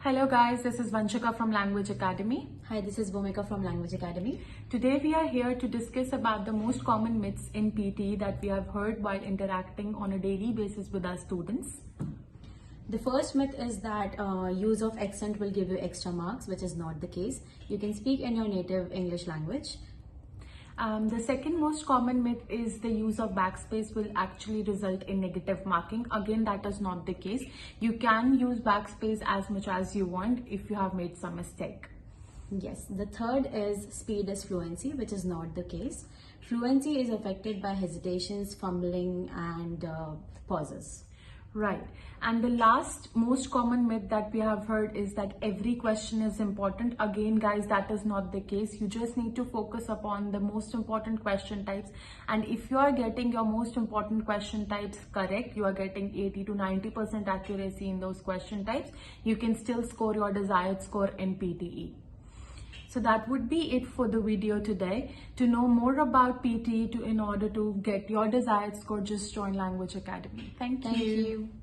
Hello guys, this is Vanshika from Language Academy. Hi, this is Bhumika from Language Academy. Today we are here to discuss about the most common myths in PTE that we have heard while interacting on a daily basis with our students. The first myth is that use of accent will give you extra marks, which is not the case. You can speak in your native English language. The second most common myth is the use of backspace will actually result in negative marking. Again, that is not the case. You can use backspace as much as you want if you have made some mistake. Yes, the third is speed is fluency, which is not the case. Fluency is affected by hesitations, fumbling, and pauses. Right. And the last most common myth that we have heard is that every question is important. Again, guys, that is not the case. You just need to focus upon the most important question types. And if you are getting your most important question types correct, you are getting 80 to 90% accuracy in those question types, you can still score your desired score in PTE. So that would be it for the video today. To know more about PTE in order to get your desired score, just join Language Academy. Thank you.